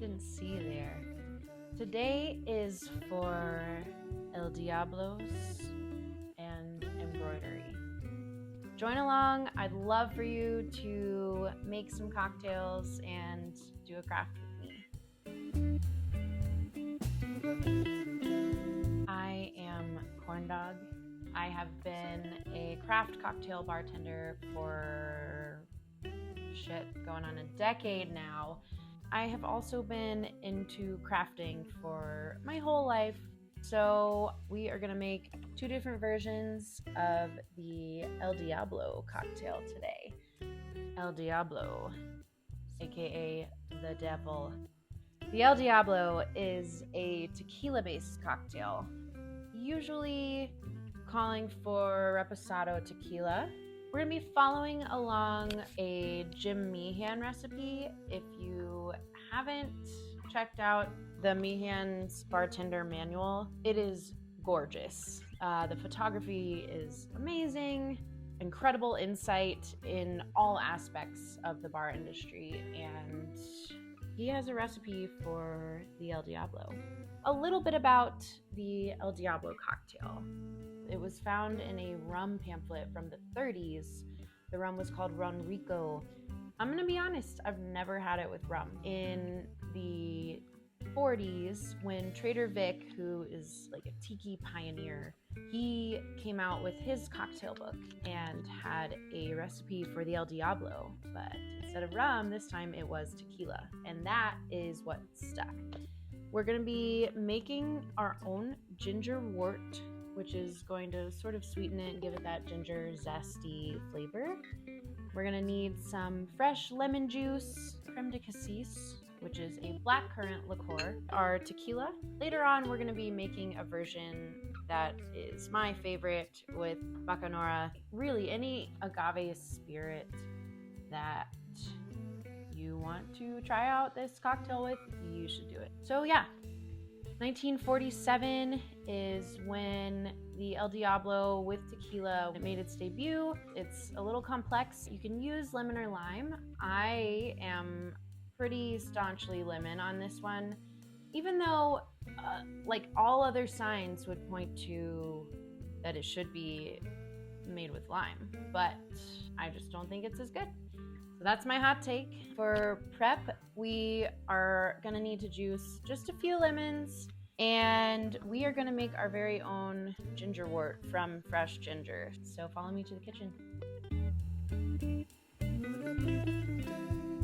didn't see there. Today is for El Diablo's and embroidery. Join along. I'd love for you to make some cocktails and do a craft with me. I am Corndawg. I have been a craft cocktail bartender for going on a decade now. I have also been into crafting for my whole life. So we are gonna make two different versions of the El Diablo cocktail today. El Diablo, aka the devil. The El Diablo is a tequila-based cocktail, usually calling for reposado tequila. We're gonna be following along a Jim Meehan recipe. If you haven't checked out the Meehan's bartender manual, it is gorgeous. The photography is amazing, incredible insight in all aspects of the bar industry, and he has a recipe for the El Diablo. A little bit about the El Diablo cocktail. It was found in a rum pamphlet from the 30s. The rum was called Ron Rico. I'm gonna be honest, I've never had it with rum. In the 40s, when Trader Vic, who is like a tiki pioneer, he came out with his cocktail book and had a recipe for the El Diablo, but instead of rum, this time it was tequila, and that is what stuck. We're gonna be making our own ginger wort, which is going to sort of sweeten it and give it that ginger zesty flavor. We're gonna need some fresh lemon juice, creme de cassis, which is a blackcurrant liqueur, our tequila. Later on, we're gonna be making a version that is my favorite with bacanora. Really, any agave spirit that you want to try out this cocktail with, you should do it. So yeah, 1947 is when the El Diablo with tequila made its debut. It's a little complex. You can use lemon or lime. I am pretty staunchly lemon on this one, even though like all other signs would point to that it should be made with lime, but I just don't think it's as good. So that's my hot take. For prep, we are gonna need to juice just a few lemons, and we are gonna make our very own ginger wort from fresh ginger. So follow me to the kitchen.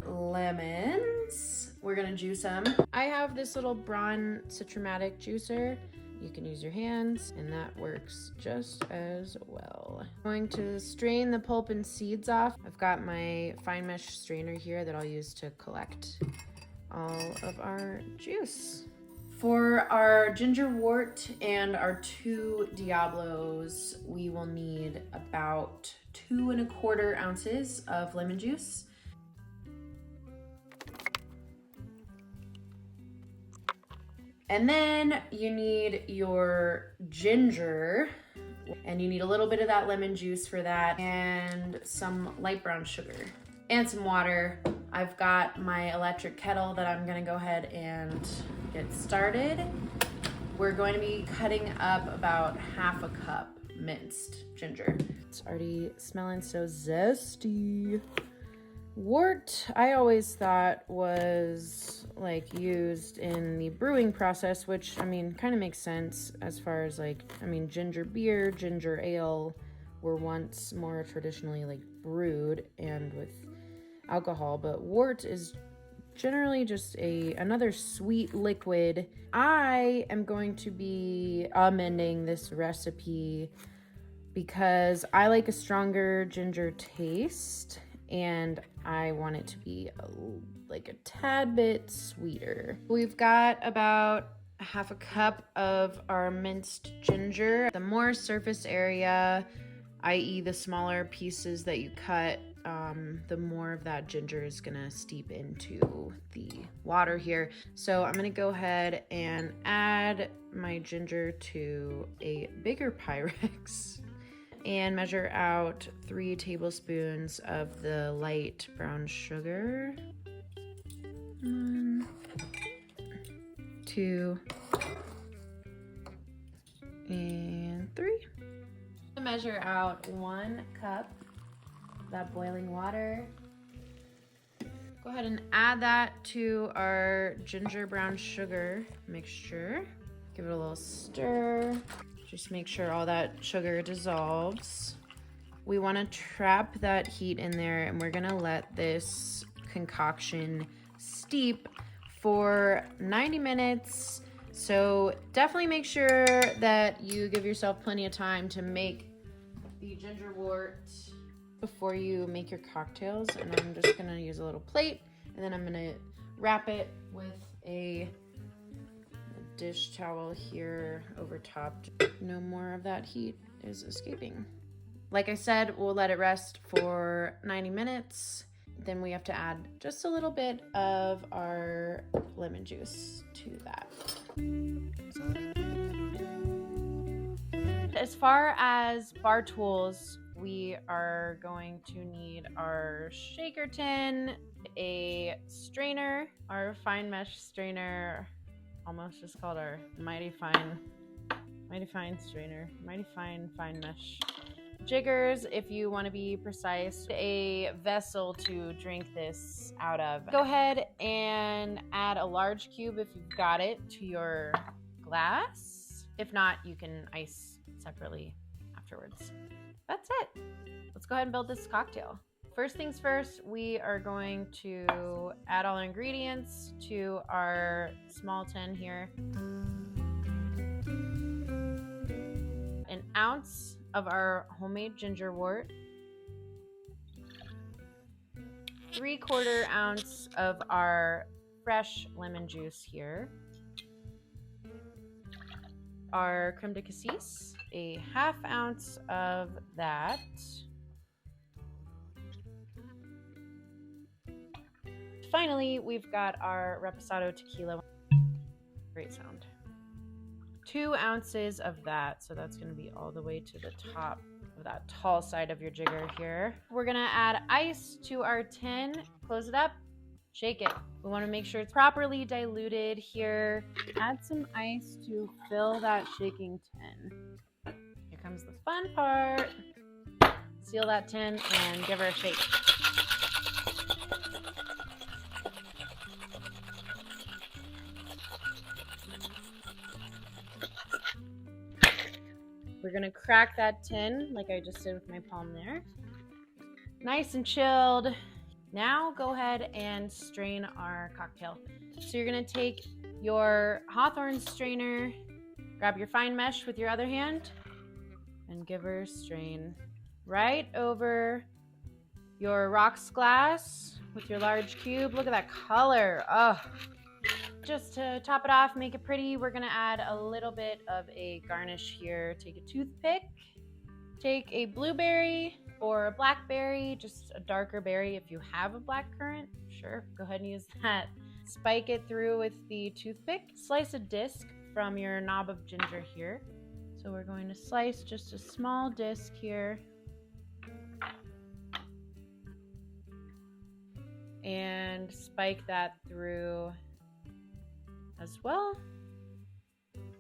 Lemons, we're gonna juice them. I have this little Braun Citromatic juicer. You can use your hands, and that works just as well. I'm going to strain the pulp and seeds off. I've got my fine mesh strainer here that I'll use to collect all of our juice. For our ginger wort and our two Diablos, we will need about 2 1/4 ounces of lemon juice. And then you need your ginger, and you need a little bit of that lemon juice for that, and some light brown sugar, and some water. I've got my electric kettle that I'm gonna go ahead and get started. We're going to be cutting up about 1/2 cup minced ginger. It's already smelling so zesty. Wort, I always thought was like used in the brewing process, which I mean kind of makes sense as far as like, I mean, ginger beer, ginger ale were once more traditionally like brewed and with alcohol, but wort is generally just another sweet liquid. I am going to be amending this recipe because I like a stronger ginger taste, and I want it to be like a tad bit sweeter. We've got about 1/2 cup of our minced ginger. The more surface area, i.e. the smaller pieces that you cut, the more of that ginger is gonna steep into the water here. So I'm gonna go ahead and add my ginger to a bigger Pyrex and measure out 3 tablespoons of the light brown sugar. 2, and 3. Measure out 1 cup of that boiling water. Go ahead and add that to our ginger brown sugar mixture. Give it a little stir. Just make sure all that sugar dissolves. We want to trap that heat in there, and we're gonna let this concoction steep for 90 minutes. So definitely make sure that you give yourself plenty of time to make the ginger wort before you make your cocktails. And I'm just gonna use a little plate, and then I'm gonna wrap it with a dish towel here over top. No more of that heat is escaping. Like I said, we'll let it rest for 90 minutes. Then we have to add just a little bit of our lemon juice to that. As far as bar tools, we are going to need our shaker tin, a strainer, our fine mesh strainer, almost just called our mighty fine strainer, mighty fine mesh. Jiggers, if you want to be precise, a vessel to drink this out of. Go ahead and add a large cube if you've got it to your glass. If not, you can ice separately afterwards. That's it. Let's go ahead and build this cocktail. First things first, we are going to add all our ingredients to our small tin here. An ounce of our homemade ginger wort, 3/4 ounce of our fresh lemon juice here, our creme de cassis, a 1/2 ounce of that, finally we've got our reposado tequila, great sound, 2 ounces of that, so that's going to be all the way to the top of that tall side of your jigger here. We're going to add ice to our tin, close it up, shake it. We want to make sure it's properly diluted here. Add some ice to fill that shaking tin. Here comes the fun part. Seal that tin and give her a shake. We're gonna crack that tin like I just did with my palm there. Nice and chilled. Now go ahead and strain our cocktail. So you're gonna take your Hawthorne strainer, grab your fine mesh with your other hand, and give her a strain right over your rocks glass with your large cube. Look at that color. Oh. Just to top it off, make it pretty, we're gonna add a little bit of a garnish here. Take a toothpick, take a blueberry or a blackberry, just a darker berry if you have a blackcurrant, sure, go ahead and use that. Spike it through with the toothpick. Slice a disc from your knob of ginger here. So we're going to slice just a small disc here. And spike that through as well.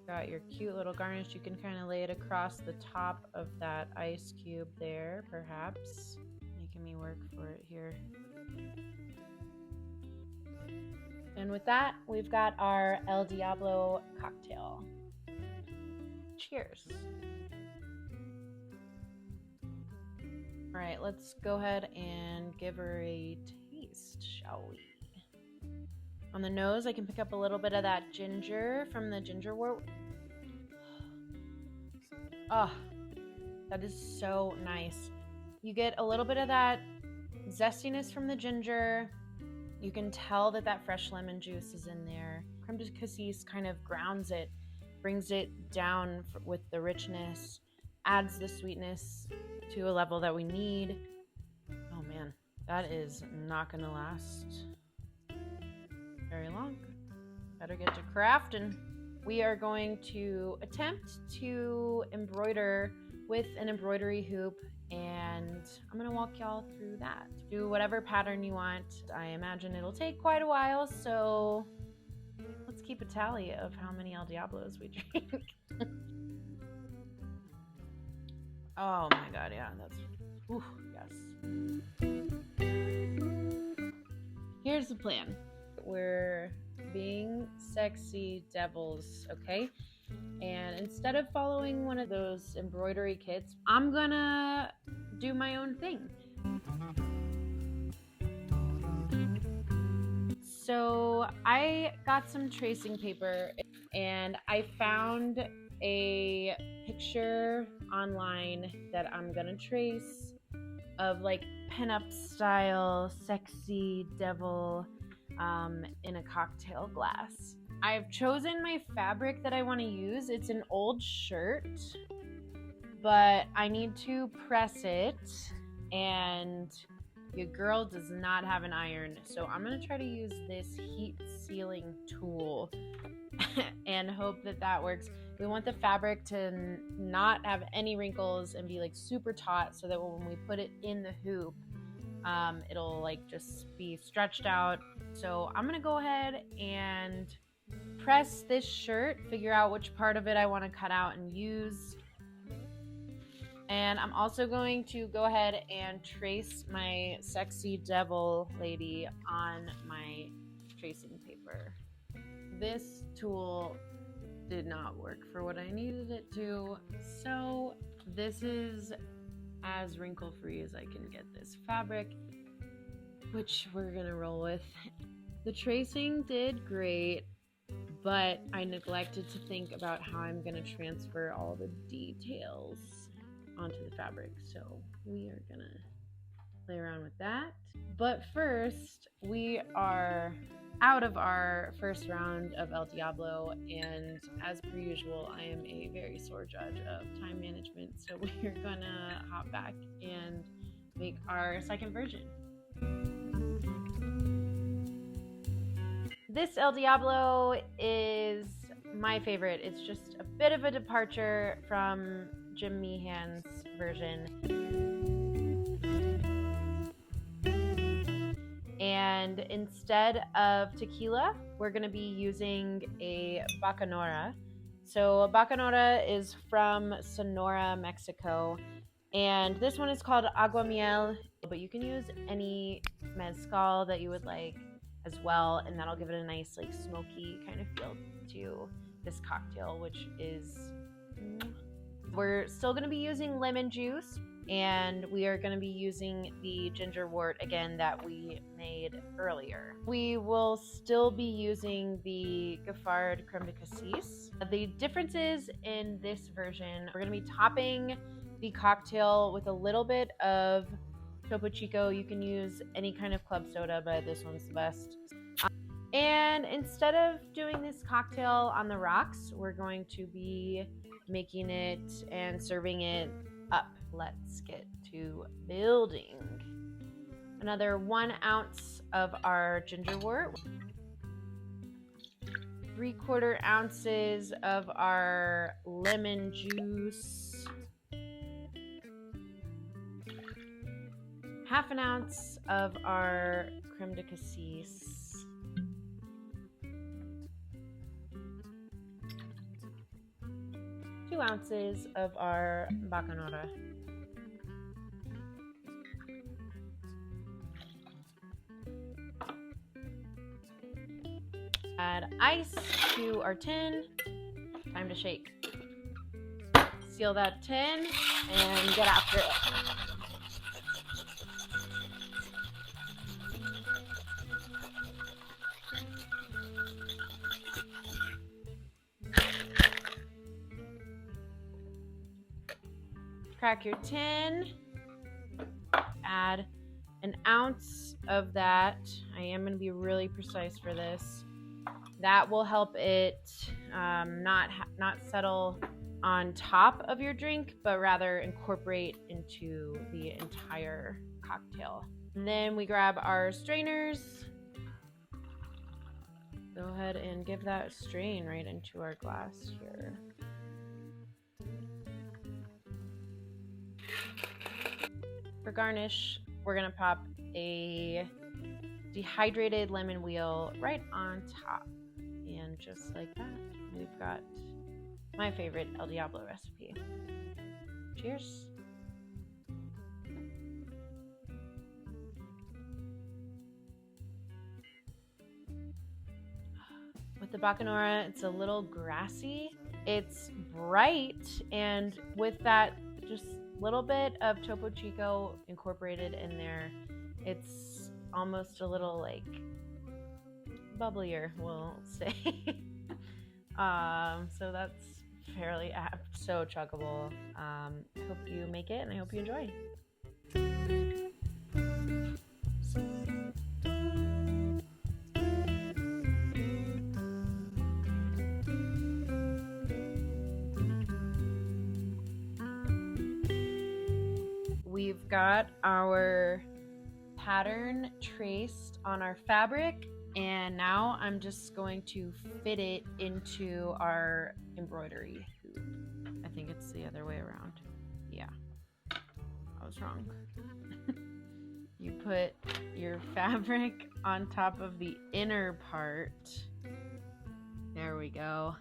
Got your cute little garnish. You can kind of lay it across the top of that ice cube there, perhaps. Making me work for it here. And with that, we've got our El Diablo cocktail. Cheers. All right, let's go ahead and give her a taste, shall we? On the nose, I can pick up a little bit of that ginger from the ginger wort. Oh, that is so nice. You get a little bit of that zestiness from the ginger. You can tell that that fresh lemon juice is in there. Creme de cassis kind of grounds it, brings it down with the richness, adds the sweetness to a level that we need. Oh man, that is not gonna last very long. Better get to crafting. We are going to attempt to embroider with an embroidery hoop, and I'm gonna walk y'all through that. Do whatever pattern you want. I imagine it'll take quite a while, so let's Let's keep a tally of how many El Diablos we drink. Oh my god, yeah, that's... Ooh, yes. Here's the plan. We're being sexy devils, okay? And instead of following one of those embroidery kits, I'm gonna do my own thing. So I got some tracing paper and I found a picture online that I'm gonna trace of like pinup style sexy devil in a cocktail glass. I've chosen my fabric that I want to use. It's an old shirt, but I need to press it and your girl does not have an iron, so I'm gonna try to use this heat sealing tool and hope that that works. We want the fabric to not have any wrinkles and be like super taut so that when we put it in the hoop, it'll like just be stretched out. So I'm gonna go ahead and press this shirt, figure out which part of it I want to cut out and use. And I'm also going to go ahead and trace my sexy devil lady on my tracing paper. This tool did not work for what I needed it to, so this is as wrinkle-free as I can get this fabric, which we're gonna roll with. The tracing did great, but I neglected to think about how I'm gonna transfer all the details onto the fabric, so we are gonna play around with that. But first, we are out of our first round of El Diablo, and as per usual, I am a very sore judge of time management, so we're gonna hop back and make our second version. This El Diablo is my favorite. It's just a bit of a departure from Jim Meehan's version. And instead of tequila, we're going to be using a bacanora. So a bacanora is from Sonora, Mexico. And this one is called aguamiel, but you can use any mezcal that you would like as well, and that'll give it a nice like smoky kind of feel to this cocktail, which is... We're still going to be using lemon juice, and we are going to be using the ginger wort again that we made earlier. We will still be using the Giffard creme de cassis. The differences in this version, we're going to be topping the cocktail with a little bit of Topo Chico. You can use any kind of club soda, but this one's the best. And instead of doing this cocktail on the rocks, we're going to be making it and serving it up. Let's get to building. Another 1 ounce of our ginger wort, 3/4 ounces of our lemon juice, 1/2 ounce of our creme de cassis, 2 ounces of our bacanora. Add ice to our tin. Time to shake. Seal that tin and get after it. Crack your tin, add 1 ounce of that. I am going to be really precise for this. That will help it not settle on top of your drink, but rather incorporate into the entire cocktail. And then we grab our strainers. Go ahead and give that strain right into our glass here. For garnish, we're gonna pop a dehydrated lemon wheel right on top. And And just like that, we've got my favorite El Diablo recipe. Cheers. With the Bacanora, it's a little grassy. It's bright, and with that just little bit of Topo Chico incorporated in there, it's almost a little like bubblier, we'll say. So that's fairly apt, so chuggable. I hope you make it, and I hope you enjoy. We've got our pattern traced on our fabric, and now I'm just going to fit it into our embroidery hoop. I think it's the other way around. Yeah, I was wrong. You put your fabric on top of the inner part. There we go.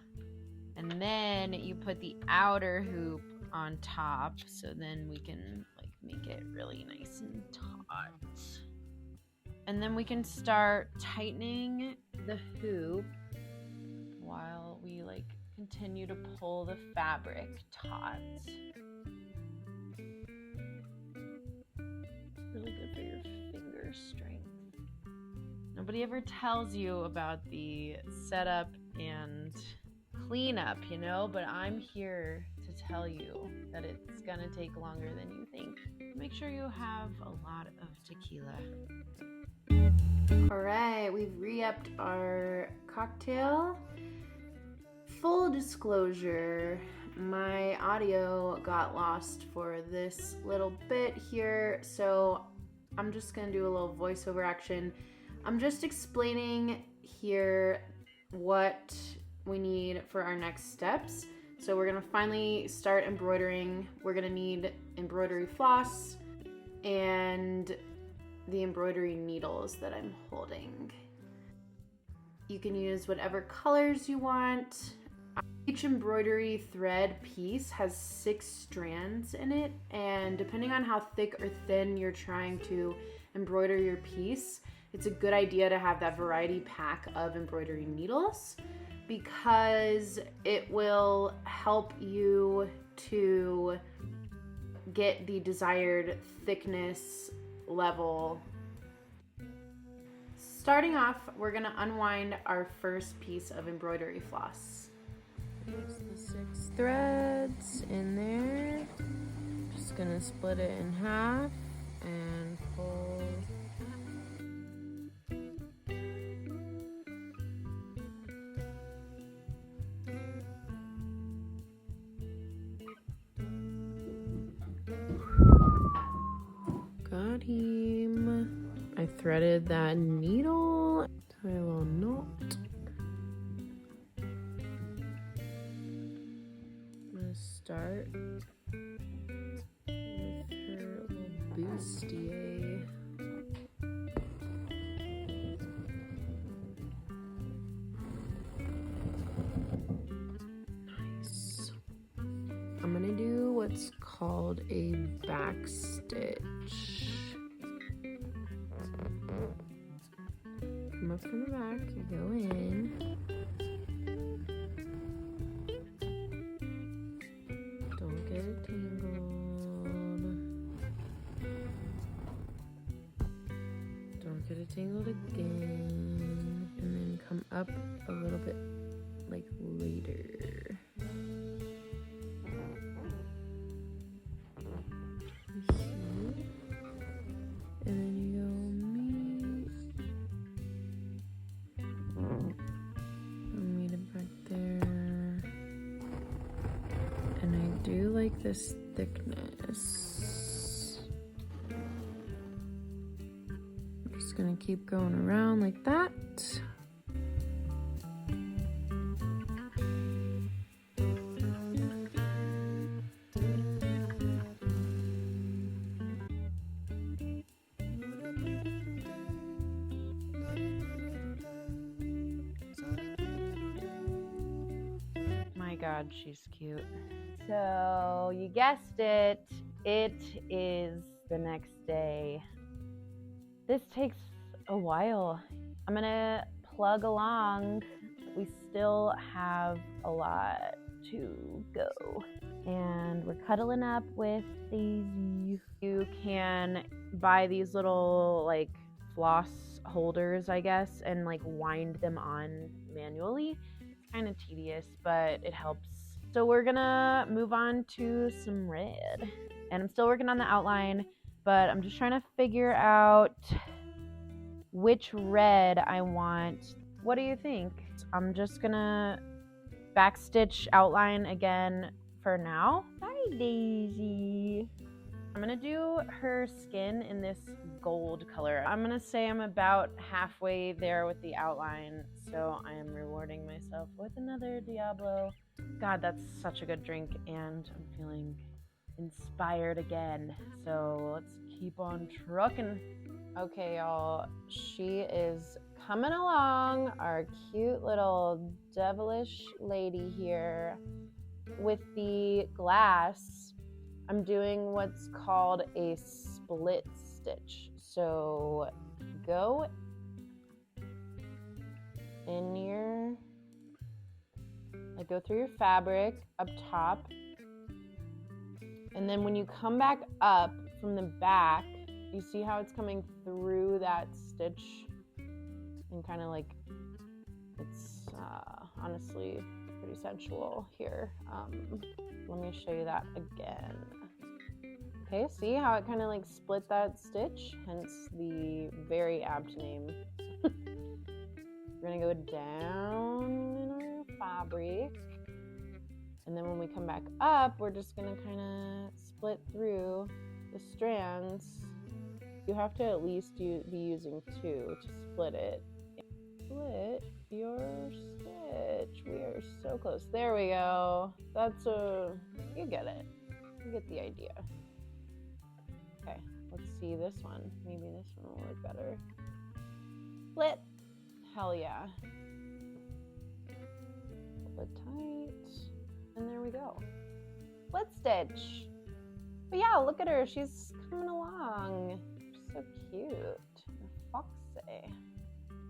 And then you put the outer hoop on top, so then we can like make it really nice and taut. And then we can start tightening the hoop while we like continue to pull the fabric taut. It's really good for your finger strength. Nobody ever tells you about the setup and cleanup, you know, but I'm here to tell you that it's gonna take longer than you think. Make sure you have a lot of tequila. All right, we've re-upped our cocktail. Full disclosure, my audio got lost for this little bit here, so I'm just gonna do a little voiceover action. I'm just explaining here what we need for our next steps. So we're gonna finally start embroidering. We're gonna need embroidery floss and the embroidery needles that I'm holding. You can use whatever colors you want. Each embroidery thread piece has 6 strands in it, and depending on how thick or thin you're trying to embroider your piece, it's a good idea to have that variety pack of embroidery needles, because it will help you to get the desired thickness level. Starting off, we're gonna unwind our first piece of embroidery floss. Here's the 6 threads in there. Just gonna split it in half and pull. Got him. I threaded that needle, tie a little knot. I'm gonna start with her little bustier. Nice. I'm gonna do what's called a backstitch. Come up from the back, you go in. Don't get it tangled. Don't get it tangled again. And then come up a little bit like later. And then you go meet it back there. And I do like this thickness. I'm just gonna keep going around like that. God, she's cute. So you guessed it, it is the next day. This takes a while. I'm gonna plug along. We still have a lot to go. And we're cuddling up with Daisy. You can buy these little like floss holders, I guess, and like wind them on manually. It's kind of tedious, but it helps. So we're gonna move on to some red. And I'm still working on the outline, but I'm just trying to figure out which red I want. What do you think? I'm just gonna backstitch outline again for now. Hi, Daisy. I'm gonna do her skin in this gold color. I'm gonna say I'm about halfway there with the outline, so I am rewarding myself with another Diablo. God, that's such a good drink, and I'm feeling inspired again. So let's keep on trucking. Okay, y'all, she is coming along, our cute little devilish lady here with the glass. I'm doing what's called a split stitch. So go in your, like, go through your fabric up top, and then when you come back up from the back, you see how it's coming through that stitch and kind of like, it's honestly pretty sensual here. Let me show you that again. Okay, see how it kind of like split that stitch, hence the very apt name. We're gonna go down in our fabric, and then when we come back up, we're just gonna kind of split through the strands. You have to at least be using 2 to split it. Split your stitch. We are so close. There we go. You get it. You get the idea. Okay, let's see this one. Maybe this one will work better. Split. Hell yeah. Pull it tight. And there we go. Split stitch. But yeah, look at her. She's coming along. She's so cute. Foxy.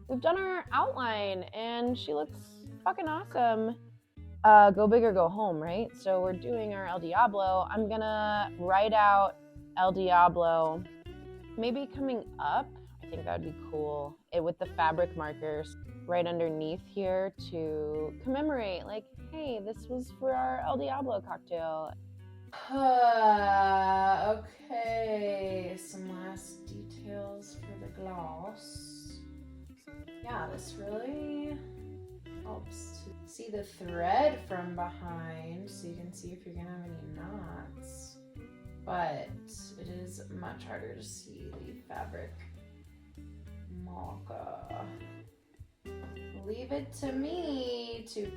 We've done our outline and she looks fucking awesome. Go big or go home, right? So we're doing our El Diablo. I'm gonna write out El Diablo maybe coming up. I think that would be cool. With the fabric markers right underneath here to commemorate, like, hey, this was for our El Diablo cocktail. Okay, some last details for the gloss. Yeah, this really helps to see the thread from behind so you can see if you're gonna have any knots. But it is much harder to see the fabric marker. Leave it to me to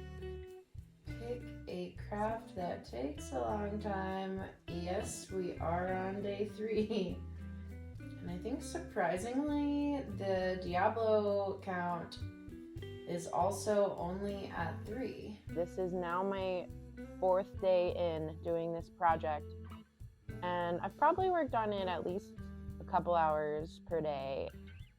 pick a craft that takes a long time. Yes, we are on day 3. And I think surprisingly, the Diablo count is also only at 3. This is now my 4th day in doing this project. And I've probably worked on it at least a couple hours per day.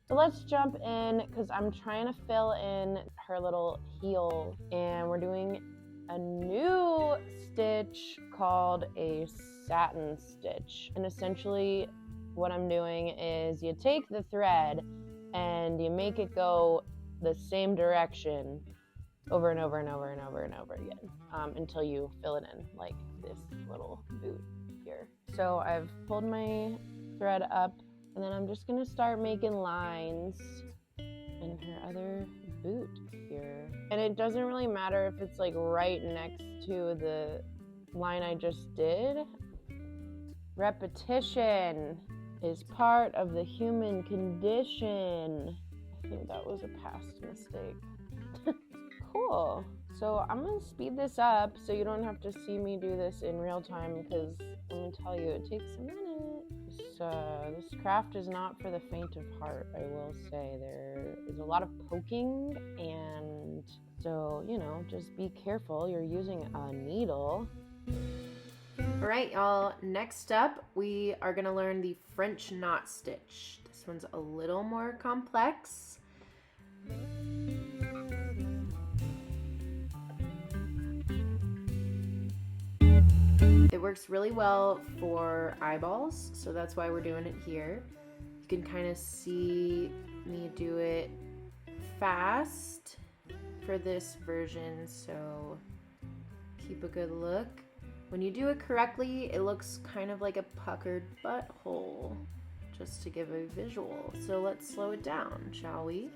So let's jump in because I'm trying to fill in her little heel, and we're doing a new stitch called a satin stitch. And essentially what I'm doing is you take the thread and you make it go the same direction over and over and over and over and over again until you fill it in, like this little boot here. So I've pulled my thread up, and then I'm just gonna start making lines in her other boot here. And it doesn't really matter if it's like right next to the line I just did. Repetition is part of the human condition. I think that was a past mistake. Cool. So I'm gonna speed this up so you don't have to see me do this in real time, because let me tell you, it takes a minute. This craft is not for the faint of heart, I will say. There is a lot of poking and And so, you know, just be careful. You're using a needle. All right, y'all. Next up, we are going to learn the French knot stitch. This one's a little more complex. It works really well for eyeballs, so that's why we're doing it here. You can kind of see me do it fast for this version, so keep a good look. When you do it correctly, it looks kind of like a puckered butthole, just to give a visual. So let's slow it down, shall we?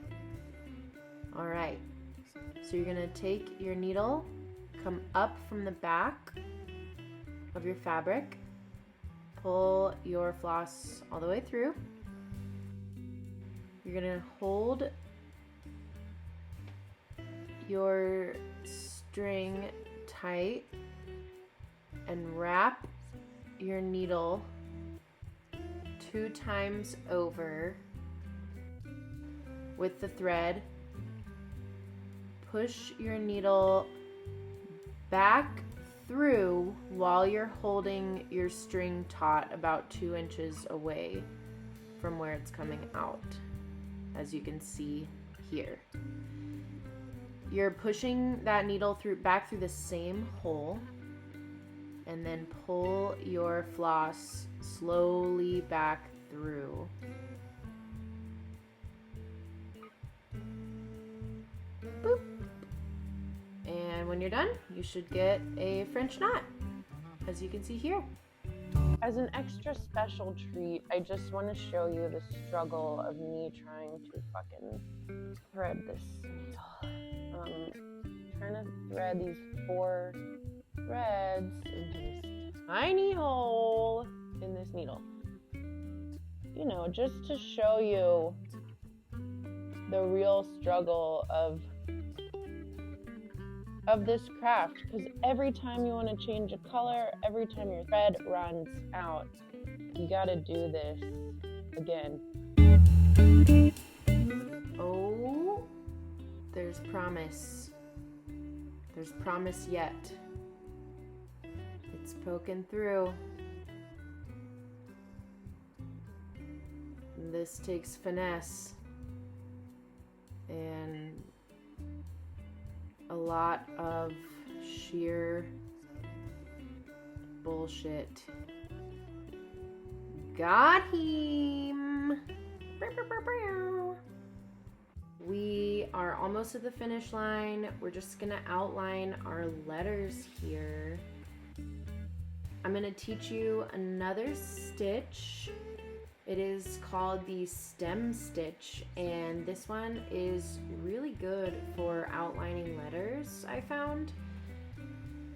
All right, so you're gonna take your needle, come up from the back of your fabric, pull your floss all the way through. You're gonna hold your string tight and wrap your needle 2 times over with the thread. Push your needle back through while you're holding your string taut about 2 inches away from where it's coming out, as you can see here. You're pushing that needle back through the same hole, and then pull your floss slowly back through. Boop. And when you're done, you should get a French knot, as you can see here. As an extra special treat, I just want to show you the struggle of me trying to fucking thread this needle. Trying to thread these 4 threads into this tiny hole in this needle. You know, just to show you the real struggle of this craft, because every time you want to change a color, every time your thread runs out, you gotta do this again. Oh, there's promise. There's promise yet. It's poking through. This takes finesse and a lot of sheer bullshit. Got him! We are almost at the finish line. We're just gonna outline our letters here. I'm gonna teach you another stitch. It is called the stem stitch, and this one is really good for outlining letters, I found,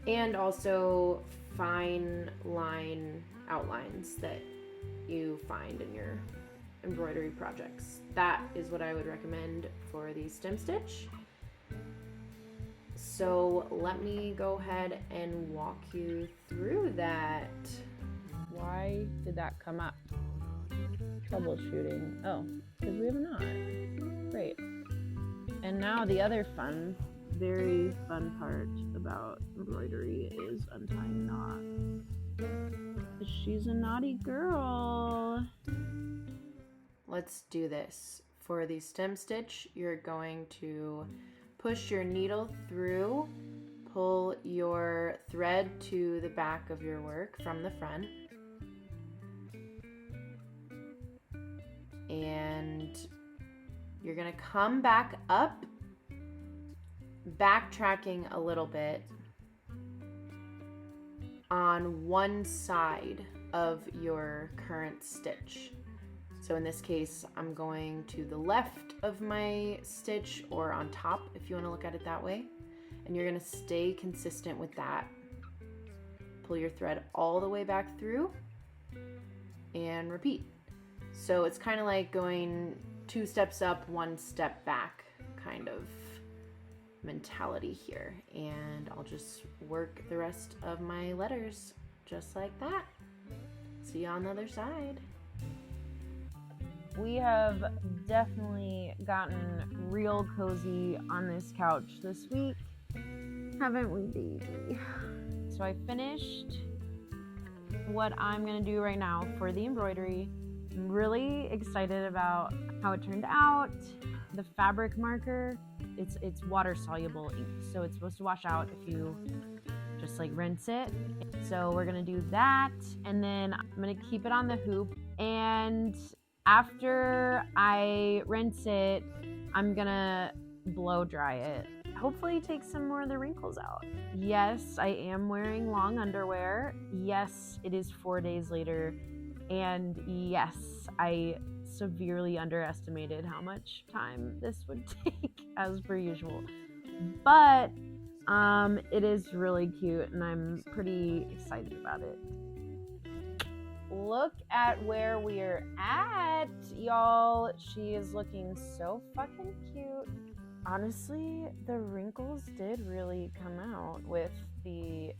and also fine line outlines that you find in your embroidery projects. That is what I would recommend for the stem stitch. So let me go ahead and walk you through that. Why did that come up? Troubleshooting. Oh, because we have a knot. Great. And now the other fun, very fun part about embroidery is untying knots. She's a naughty girl. Let's do this. For the stem stitch, you're going to push your needle through, pull your thread to the back of your work from the front, and you're gonna come back up, backtracking a little bit on one side of your current stitch. So in this case, I'm going to the left of my stitch, or on top if you want to look at it that way. And you're going to stay consistent with that. Pull your thread all the way back through and repeat. So it's kind of like going 2 steps up, 1 step back kind of mentality here. And I'll just work the rest of my letters just like that. See you on the other side. We have definitely gotten real cozy on this couch this week. Haven't we, baby? So I finished what I'm gonna do right now for the embroidery. I'm really excited about how it turned out. The fabric marker, it's water soluble ink, so it's supposed to wash out if you just like rinse it. So we're gonna do that, and then I'm gonna keep it on the hoop, and after I rinse it, I'm gonna blow dry it. Hopefully take some more of the wrinkles out. Yes, I am wearing long underwear. Yes, it is 4 days later. And yes, I severely underestimated how much time this would take as per usual. But it is really cute and I'm pretty excited about it. Look at where we're at, y'all. She is looking so fucking cute. Honestly, the wrinkles did really come out with the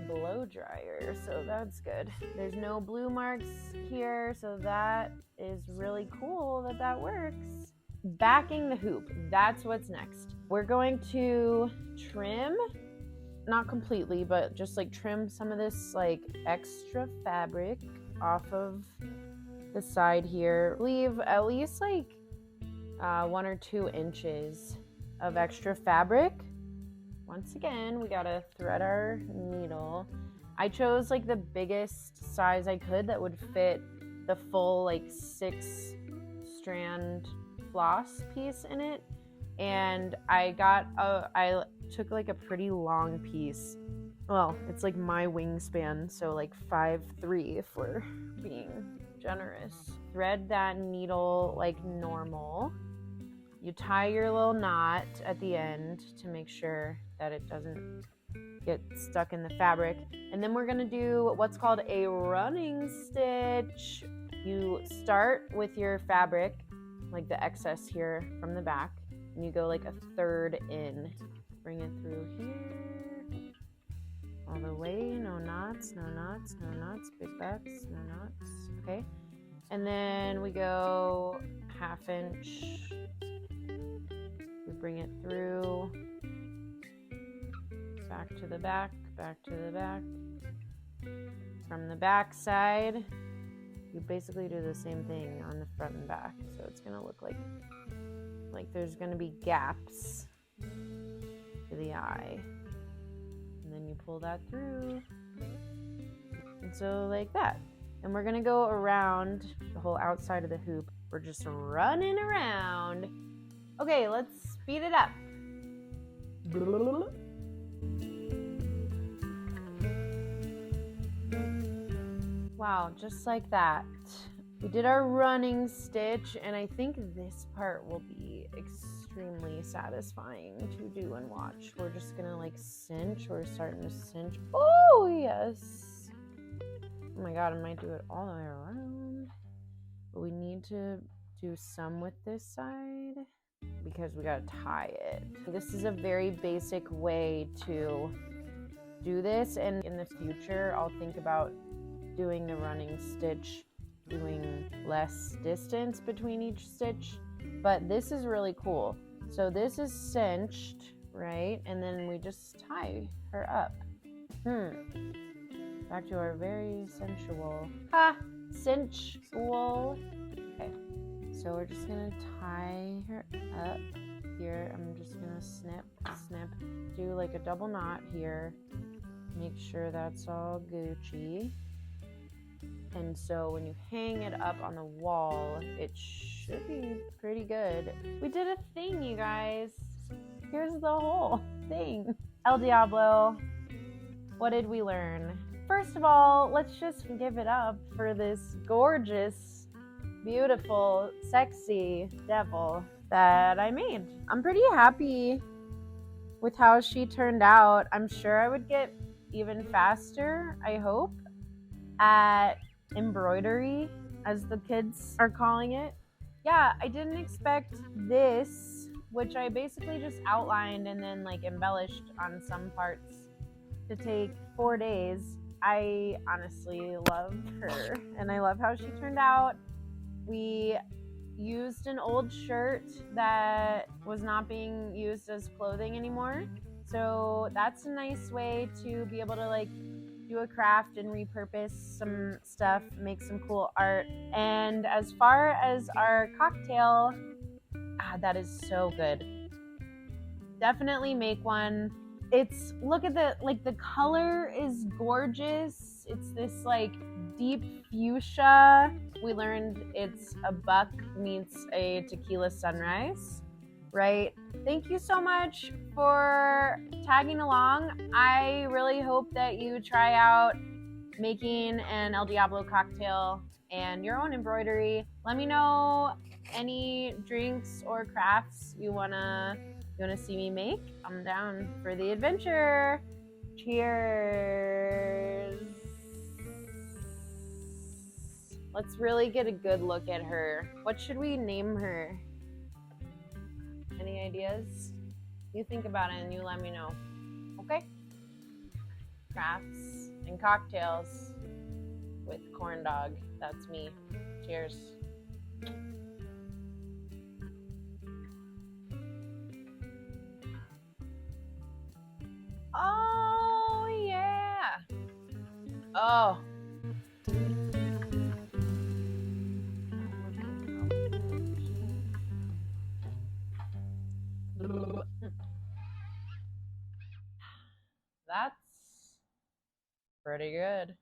blow dryer, so that's good. There's no blue marks here, so that is really cool that works. Backing the hoop, that's what's next. We're going to trim, not completely, but just like trim some of this like extra fabric off of the side here. Leave at least like 1 or 2 inches of extra fabric. Once again, we gotta thread our needle. I chose like the biggest size I could that would fit the full like 6 strand floss piece in it. And I took like a pretty long piece. Well, it's like my wingspan, so like 5'3" if we're being generous. Thread that needle like normal. You tie your little knot at the end to make sure that it doesn't get stuck in the fabric. And then we're gonna do what's called a running stitch. You start with your fabric, like the excess here from the back, and you go like 1/3 in. Bring it through here, all the way, no knots, no knots, no knots, big butts, no knots, okay? And then we go 1/2 inch. We bring it through, back to the back, back to the back. From the back side, you basically do the same thing on the front and back. So it's gonna look like there's gonna be gaps to the eye. And then you pull that through. And so like that. And we're gonna go around the whole outside of the hoop. We're just running around. Okay, let's speed it up. Wow, just like that. We did our running stitch, and I think this part will be extremely satisfying to do and watch. We're just gonna like cinch. We're starting to cinch. Oh, yes. Oh my God, I might do it all the way around. But we need to do some with this side because we gotta tie it. This is a very basic way to do this, and in the future I'll think about doing the running stitch, doing less distance between each stitch, but this is really cool. So this is cinched, right? And then we just tie her up. Back to our very sensual, sensual. Okay. So we're just gonna tie her up here. I'm just gonna snip, do like a double knot here. Make sure that's all Gucci. And so when you hang it up on the wall, it should be pretty good. We did a thing, you guys. Here's the whole thing. El Diablo, what did we learn? First of all, let's just give it up for this gorgeous, beautiful, sexy devil that I made. I'm pretty happy with how she turned out. I'm sure I would get even faster, I hope, at embroidery, as the kids are calling it. Yeah, I didn't expect this, which I basically just outlined and then like embellished on some parts, to take 4 days. I honestly love her and I love how she turned out. We used an old shirt that was not being used as clothing anymore. So that's a nice way to be able to like do a craft and repurpose some stuff, make some cool art. And as far as our cocktail, that is so good. Definitely make one. It's, look at the color is gorgeous. It's this like deep fuchsia. We learned it's a buck meets a tequila sunrise, right? Thank you so much for tagging along. I really hope that you try out making an El Diablo cocktail and your own embroidery. Let me know any drinks or crafts you wanna see me make. I'm down for the adventure. Cheers. Let's really get a good look at her. What should we name her? Any ideas? You think about it and you let me know. Okay? Crafts and cocktails with Corndawg. That's me. Cheers. Oh, yeah. Oh. That's pretty good.